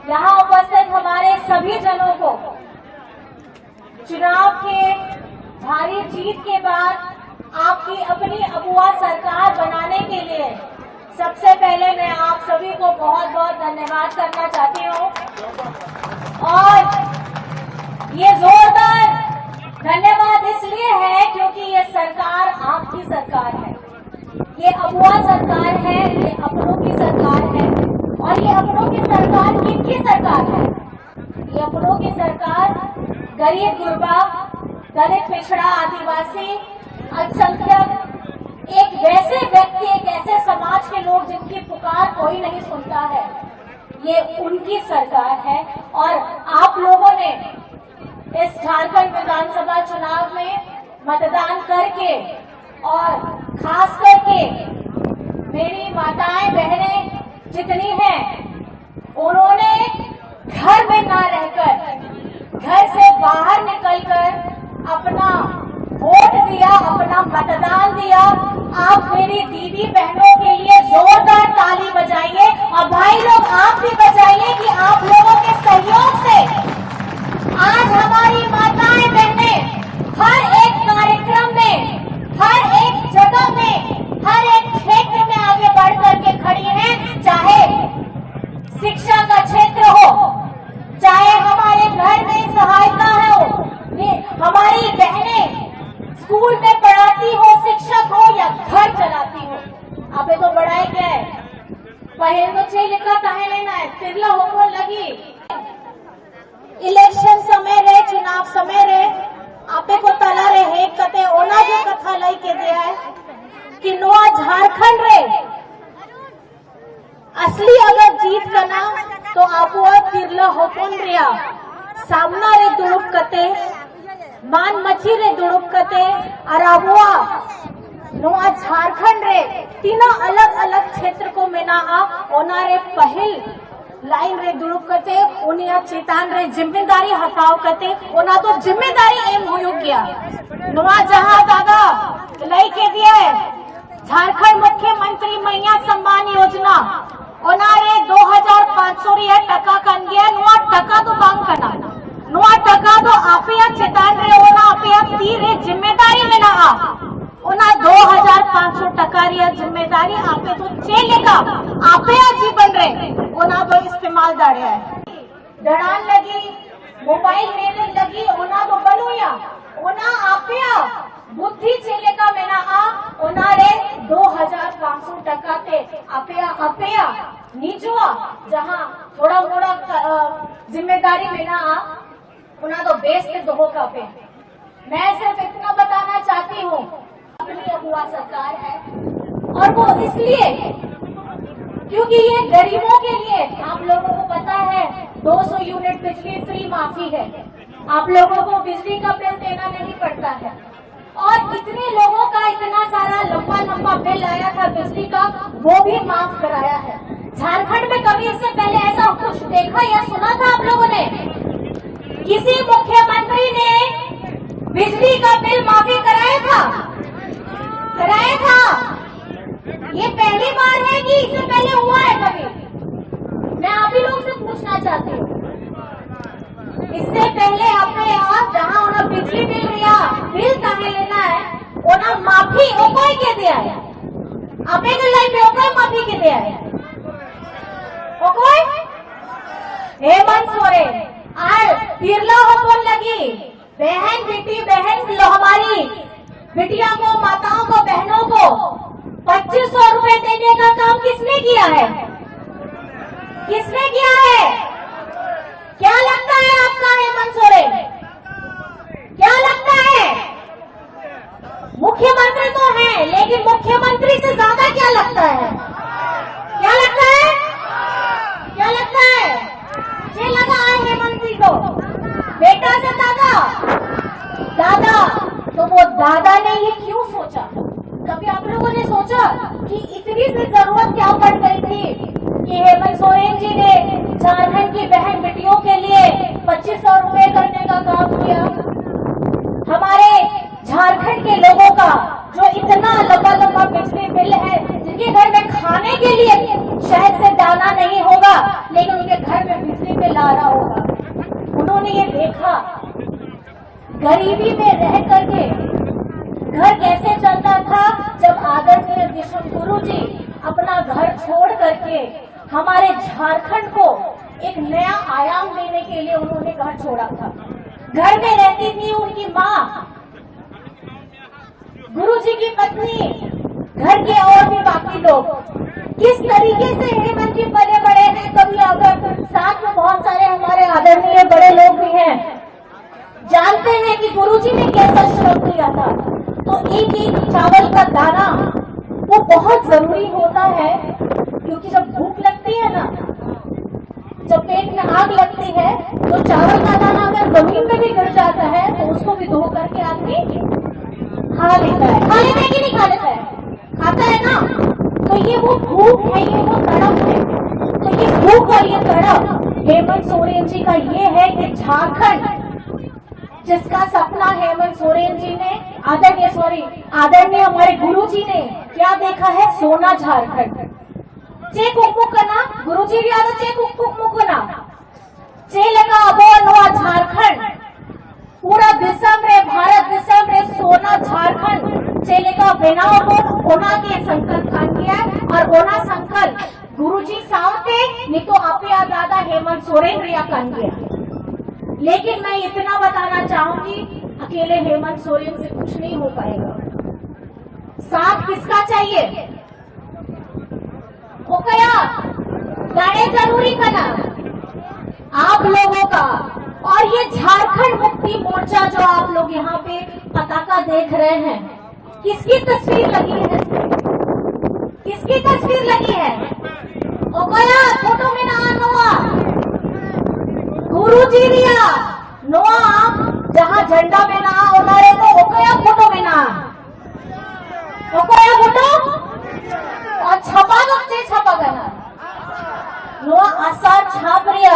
यहाँ उपस्थित हमारे सभी जनों को चुनाव के भारी जीत के बाद आपकी अपनी अगुआ सरकार बनाने के लिए सबसे पहले मैं आप सभी को बहुत बहुत धन्यवाद करना चाहती हूँ। और ये जोरदार धन्यवाद इसलिए है क्योंकि ये सरकार आपकी सरकार है, ये अगुआ सरकार है, ये अपनों की सरकार है। और ये अपनों की सरकार किनकी सरकार है? ये अपनों की सरकार गरीब गुरबा, दलित, पिछड़ा, आदिवासी, अल्पसंख्यक, एक वैसे व्यक्ति, एक ऐसे समाज के लोग जिनकी पुकार कोई नहीं सुनता है, ये उनकी सरकार है। और आप लोगों ने इस झारखंड विधानसभा चुनाव में मतदान करके और खास करके मेरी माताएं बहनें जितनी हैं, उन्होंने घर में ना रहकर घर से बाहर निकलकर अपना वोट दिया, अपना मतदान दिया। आप मेरी दीदी बहनों के लिए जोरदार ताली बजाइए और भाई लोग आप भी बजाइए कि आप लोगों के सहयोग से आज हमारी माताएं बहनें हर एक कार्यक्रम में, हर एक जगह में, हर एक क्षेत्र में आगे बढ़ करके खड़ी हैं। चाहे शिक्षा का क्षेत्र हो, चाहे हमारे घर में सहायता हो, हमारी बहनें स्कूल में पढ़ाती हो, शिक्षक हो या घर चलाती हो। अबे तो बढ़ाए क्या है, पहले तो चाहिए लिखा कहे लेना है, तिरला होको लगी। इलेक्शन समय रहे, चुनाव समय रहे, आपे को तला रहे है कते ओना जो कथा लाई के दिया है कि नोआ झारखंड रे असली अगर जीत करना तो आपो तिरला होकोन रिया सामना रे दुड़ुप कते मान मछी रे दुड़ुप कते अराबुआ नोआ झारखंड रे तीना अलग अलग क्षेत्र को मेना ओना रे पहल लाइन रे दुड़ुप कते उनिया चेतान रे जिम्मेदारी हटाव कते ओना तो जिम्मेदारी एम हो गया। नोआ जहां दादा लई के दिया है झारखंड मुख्यमंत्री मैया सम्मान योजना ओना रे 2500 रिया टका कन गया। नोआ टका तो बांग कना, नोआ टका तो आपिया चेतान रे ओना आपिया तीर रे जिम्मेदारी में ना ओना 2500 टका रिया जिम्मेदारी आपे तो चलेगा आपिया जीवन रे ओना तो इस्तेमाल दाड़े है। डरान लगी, मोबाइल मेले लगी, ओना तो बनुया ओना आपिया बुद्धि चलेगा में ना ओना रे 2500 टका ते आपिया नीचुआ जहां थोड़ा मोड़ा जिम्मेदारी में ना उना तो बेस के दोहो का पे। मैं सिर्फ इतना बताना चाहती हूँ, अपनी अगुआ सरकार है और वो इसलिए क्योंकि ये गरीबों के लिए, आप लोगों को पता है 200 यूनिट बिजली फ्री माफी है, आप लोगों को बिजली का बिल देना नहीं पड़ता है। और इतने लोगों का इतना सारा लंबा लंबा बिल आया था बिजली का, वो भी माफ कराया है। झारखंड में कभी इससे पहले ऐसा कुछ देखा या सुना था आप लोगों ने? किसी मुख्यमंत्री ने बिजली का बिल माफी कराया था? कराया था? ये पहली बार है कि इससे पहले हुआ है कभी? मैं आप ही लोग से पूछना चाहती हूँ, इससे पहले आपने यहाँ जहाँ उन्हें बिजली बिल दिया, बिल कहे लेना है, उन्हें माफी ओकोई के दिया है? आपे के लाइन में ओकोई माफी के दिया है? ओकोई? हेमंत सोरेन आर तिरला होकोन लगी, बहन बेटी बहन हमारी बिटिया को, माताओं को, बहनों को 2500 रुपए देने का काम किसने किया है? किसने किया है? क्या लगता है आपका हेमंत सोरेन? क्या लगता है? मुख्यमंत्री तो है, लेकिन मुख्यमंत्री से ज्यादा क्या लगता है? क्या लगता है? क्या लगता है? ये लगा है हेमंत जी को बेटा से दादा तो वो दादा ने ये क्यों सोचा? कभी आप लोगों ने सोचा कि इतनी सी जरूरत क्या पड़ गई थी कि हेमंत सोरेन जी ने झारखंड की बहन बेटियों के लिए 2500 रुपए करने का काम किया? हमारे झारखंड के लोगों का जो इतना लंबा लंबा बिजली बिल है, जिनके घर में खाने के लिए शायद से दाना नहीं होगा, लेकिन उनके घर में बिजली बिल आ रहा होगा। उन्होंने ये देखा गरीबी में रह करके घर कैसे चलता था, जब आदरणीय विश्व गुरु जी अपना घर छोड़ करके हमारे झारखंड को एक नया आयाम देने के लिए उन्होंने घर छोड़ा था। घर में रहती थी उनकी माँ, गुरु जी की पत्नी, घर के और भी बाकी लोग। किस तरीके से हेमंत जी पले बड़े हैं, कभी अगर साथ में बहुत सारे हमारे आदरणीय बड़े लोग भी हैं, जानते हैं कि गुरुजी ने कैसा श्रम किया था। तो एक एक चावल का दाना वो बहुत जरूरी होता है, क्योंकि जब भूख लगती है ना, जब पेट में आग लगती है, तो चावल का दाना अगर जमीन में भी गिर जाता है तो उसको भी धो करके आदमी खा लेता है। खा लेता है कि नहीं खा लेता है? खाता है ना। तो ये वो भूख है, ये वो तड़प है। तो ये भूख और ये तड़प हेमंत सोरेन जी का ये है कि झारखंड जिसका सपना हेमंत सोरेन जी ने आदरणीय हमारे गुरु जी ने क्या देखा है, सोना झारखंड। चे कुकमुकना गुरुजी याद चे कुकमुकना चे लगा अबो नवा झारखंड पूरा दिसम रे भारत दिसम रे सोना झारखंड चे लेगा बनाओ ओना के संकल्प कान किया। और ओना संकल्प गुरुजी सावते नहीं तो आपे दादा हेमंत सोरेन रिया कान किया। लेकिन मैं इतना बताना चाहूंगी, अकेले हेमंत सोरेन से कुछ नहीं हो पाएगा। साथ किसका चाहिए? वो क्या गाने जरूरी करना आप लोगों का। और ये झारखंड मुक्ति मोर्चा जो आप लोग यहाँ पे पताका देख रहे हैं, किसकी तस्वीर लगी है? किसकी तस्वीर लगी है? ओ क्या फोटो में ना नोआ गुरुजी रिया नोआ जहाँ झंडा में ना उतारे तो ओ क्या फोटो में ना ओ क्या फोटो और छपा दो छपा गया नोआ आसार छाप रिया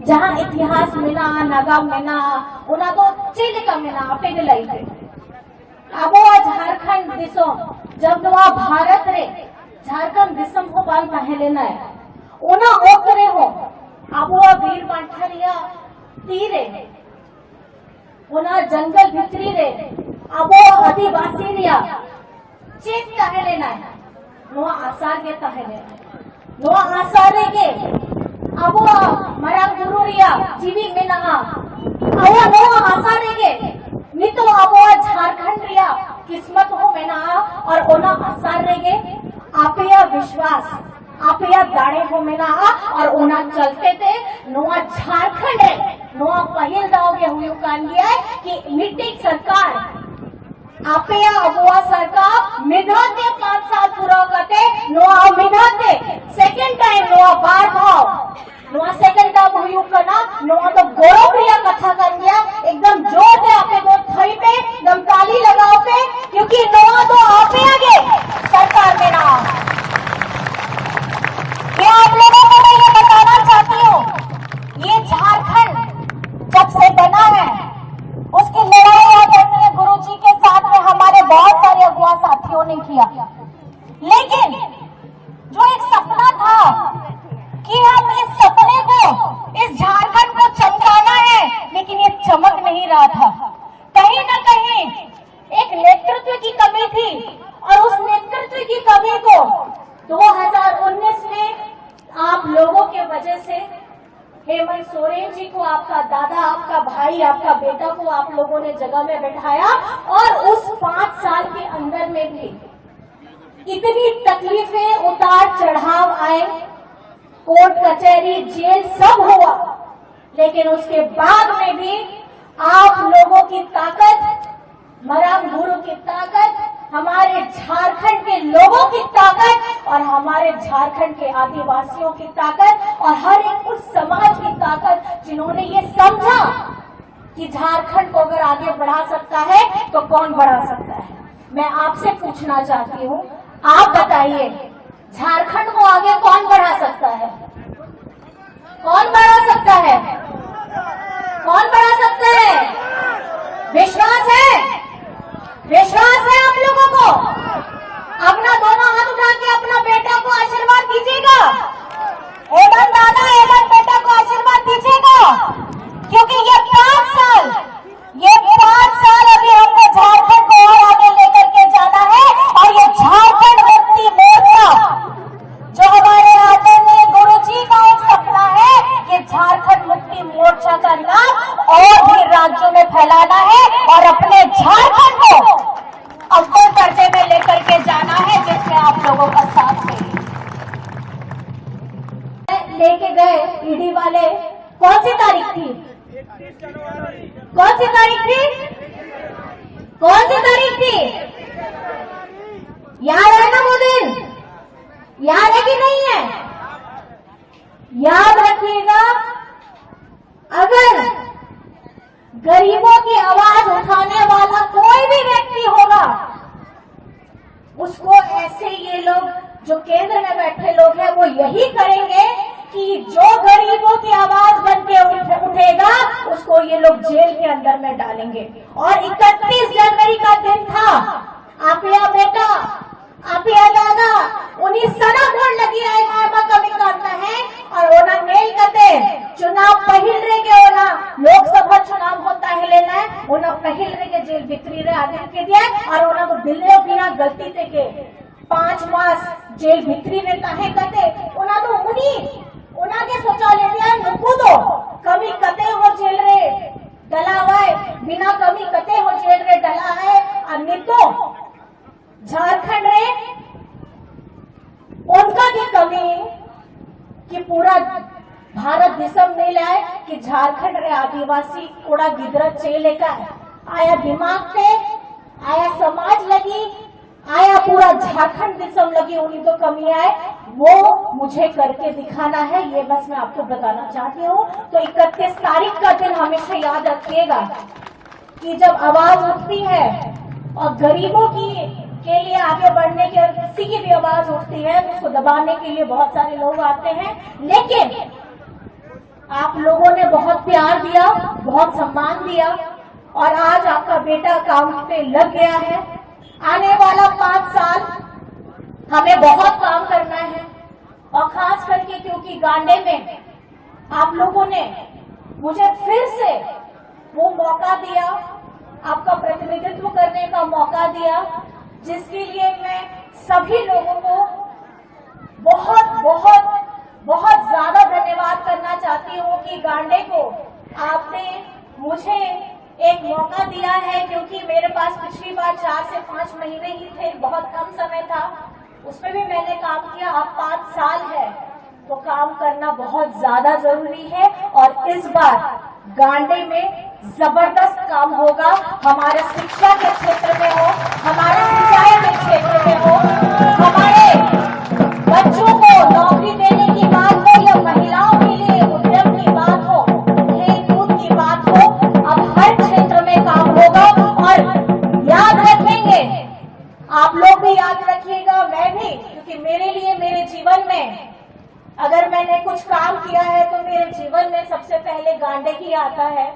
जहाँ इतिहास में ना नागाम में ना उना तो चिलिका में ना आपे लाई थे। अब वो झारखंड दिसों जब नोआ भारत रे झारखंड दिसम को बाल पहले ना है उना ओकरे हो। अब वो वीर बांठरिया तीरे उना जंगल भितरी रे अब वो आदिवासी रिया चेत तहले ना है नोआ आसार के तहले नोआ आसार के अब वो मरा गुरु रिया जीवी में ना अब नोआ आसार के नहीं तो अब वो झारखंड रिया किस्मत हो में ना और ओना आसार रे आपे या विश्वास आपे या दाड़े हो में ना और ओना चलते थे नोआ झारखंड है नोआ पहल दाओगे हुई कान गया है कि मिट्टी सरकार आपे या अबुआ सरकार मिधाते 5 साल पूरा करते नोआ मिधाते सेकंड टाइम नोआ बार भाव नोआ सेकंड टाइम हुई करना नोआ तो गौरव प्रिया कथा कर गया एकदम जोर दे आपे दो थई पे एकदम ताली लगाओ पे क्योंकि नोआ तो आपे आगे सरकार में ना। ये आप लोगों को मैं ये बताना चाहती हूँ, ये झारखंड जब से बना है उसकी लड़ाई आदरणीय गुरु जी के साथ में हमारे बहुत सारे अगुआ साथियों ने किया। लेकिन जो एक सपना था कि हम इस सपने को इस झारखंड को चमकाना है, लेकिन ये चमक नहीं रहा था। कहीं न कहीं एक नेतृत्व की कमी थी और उस नेतृत्व की कमी को 2019 में आप लोगों के वजह से हेमंत सोरेन जी को आपका दादा, आपका भाई, आपका बेटा को आप लोगों ने जगह में बैठाया और उस 5 साल के अंदर में भी इतनी तकलीफें उतार चढ़ाव आए, कोर्ट कचहरी जेल सब हुआ, लेकिन उसके बाद में भी आप लोगों की ताकत, मराम गुरु की ताकत, हमारे झारखंड के लोगों की ताकत और हमारे झारखंड के आदिवासियों की ताकत और हर एक उस समाज की ताकत जिन्होंने ये समझा कि झारखंड को अगर आगे बढ़ा सकता है तो कौन बढ़ा सकता है। मैं आपसे पूछना चाहती हूँ, आप बताइए झारखंड को आगे कौन बढ़ा सकता है? कौन बढ़ा सकता है? कौन बढ़ा सकता है? विश्वास है? विश्वास है आप लोगों को? अपना दोनों हाथ उठा के अपना बेटा को आशीर्वाद दीजिएगा। एवं दादा एवं बेटा को आशीर्वाद झारखंड मुक्ति मोर्चा का नाम और भी राज्यों में फैलाना है और अपने झारखंड को अव्वल दर्जे में लेकर के जाना है, जिसमें आप लोगों का साथ चाहिए। लेके गए ईडी वाले, कौन सी तारीख थी? कौन सी तारीख थी? कौन सी तारीख थी? याद है ना वो दिन? याद है कि नहीं है? याद रखिएगा, अगर गरीबों की आवाज उठाने वाला कोई भी व्यक्ति होगा, उसको ऐसे ये लोग जो केंद्र में बैठे लोग हैं वो यही करेंगे कि जो गरीबों की आवाज बन के उठेगा उसको ये लोग जेल के अंदर में डालेंगे। और 31 जनवरी का दिन था, आपया बेटा, आपया दादा, उन्हीं सना कोण लगी है कमी करता है और ओना मेल करते चुनाव पहिल रे के ओना लोकसभा चुनाव होता है लेना है, ओना पहिल रे के जेल भितरी रे आदमी के दिया और ओना को दिल्ली बिना गलती से के 5 मास जेल भितरी रे काहे करते, ओना तो उना के शौचालय दिया नुकू दो कमी कते हो जेल रे डला है, बिना कमी कते हो जेल रे डला है। अन्य तो झारखंड रे उनका की कमी कि पूरा भारत देशम नहीं लाए कि झारखंड रे आदिवासी कोड़ा गिदरा चेले का आया दिमाग पे, आया समाज लगी, आया पूरा झारखंड देशम लगी, उन्हीं तो कमी आए, वो मुझे करके दिखाना है। ये बस मैं आपको बताना चाहती हूँ। तो 31 तारीख का दिन हमेशा याद रखिएगा कि जब आवाज उठती है और गरीबों के लिए आगे बढ़ने के, किसी की भी आवाज उठती है उसको दबाने के लिए बहुत सारे लोग आते हैं, लेकिन आप लोगों ने बहुत प्यार दिया, बहुत सम्मान दिया और आज आपका बेटा काम पे लग गया है। आने वाला 5 साल हमें बहुत काम करना है और खास करके क्योंकि गांडे में आप लोगों ने मुझे फिर से वो मौका दिया, आपका प्रतिनिधित्व करने का मौका दिया, जिसके लिए मैं सभी लोगों को बहुत बहुत बहुत ज्यादा धन्यवाद करना चाहती हूँ कि गांडे को आपने मुझे एक मौका दिया है, क्योंकि मेरे पास पिछली बार 4 से 5 महीने ही थे, बहुत कम समय था, उसमें भी मैंने काम किया। अब 5 साल है तो काम करना बहुत ज्यादा जरूरी है और इस बार गांडे में जबरदस्त काम होगा। हमारे शिक्षा के क्षेत्र में हो, हमारे सिंचाई के क्षेत्र में हो, हमारे बच्चों को नौकरी देने की बात हो या महिलाओं के लिए उद्यम की बात हो, खेल कूद की बात हो, अब हर क्षेत्र में काम होगा। और याद रखेंगे, आप लोग भी याद रखिएगा, मैं भी, क्योंकि मेरे लिए मेरे जीवन में अगर मैंने कुछ काम किया है तो मेरे जीवन में सबसे पहले गांडे ही आता है।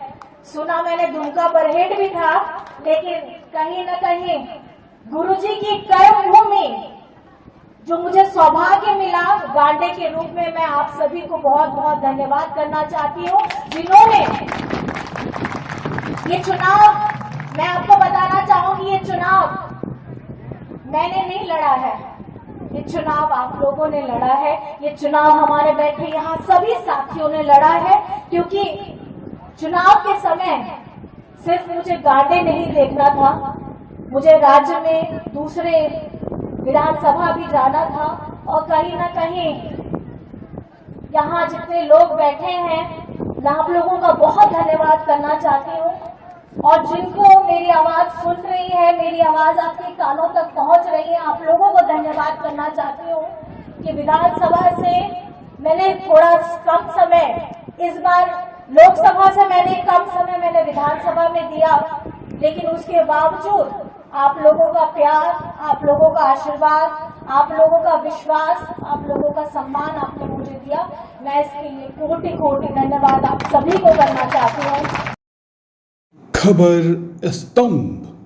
सुना मैंने दुमका बरहेट भी था, लेकिन कहीं न कहीं गुरुजी की कर्म भूमि जो मुझे सौभाग्य मिला गांडे के रूप में, मैं आप सभी को बहुत बहुत धन्यवाद करना चाहती हूँ, जिन्होंने ये चुनाव, मैं आपको बताना चाहूंगी, ये चुनाव मैंने नहीं लड़ा है, ये चुनाव आप लोगों ने लड़ा है, ये चुनाव हमारे बैठे यहाँ सभी साथियों ने लड़ा है। क्योंकि चुनाव के समय सिर्फ मुझे गांडे नहीं देखना था, मुझे राज्य में दूसरे विधानसभा भी जाना था और कहीं ना कहीं यहाँ जितने लोग बैठे हैं मैं आप लोगों का बहुत धन्यवाद करना चाहती हूँ। और जिनको मेरी आवाज सुन रही है, मेरी आवाज आपके कानों तक पहुंच रही है, आप लोगों को धन्यवाद करना चाहती हूँ कि विधानसभा से मैंने थोड़ा कम समय, इस बार लोकसभा से मैंने कम समय मैंने विधानसभा में दिया, लेकिन उसके बावजूद आप लोगों का प्यार, आप लोगों का आशीर्वाद, आप लोगों का विश्वास, आप लोगों का सम्मान आपने मुझे दिया, मैं इसके लिए कोटि कोटि धन्यवाद आप सभी को करना चाहती हूँ। खबर स्तंभ।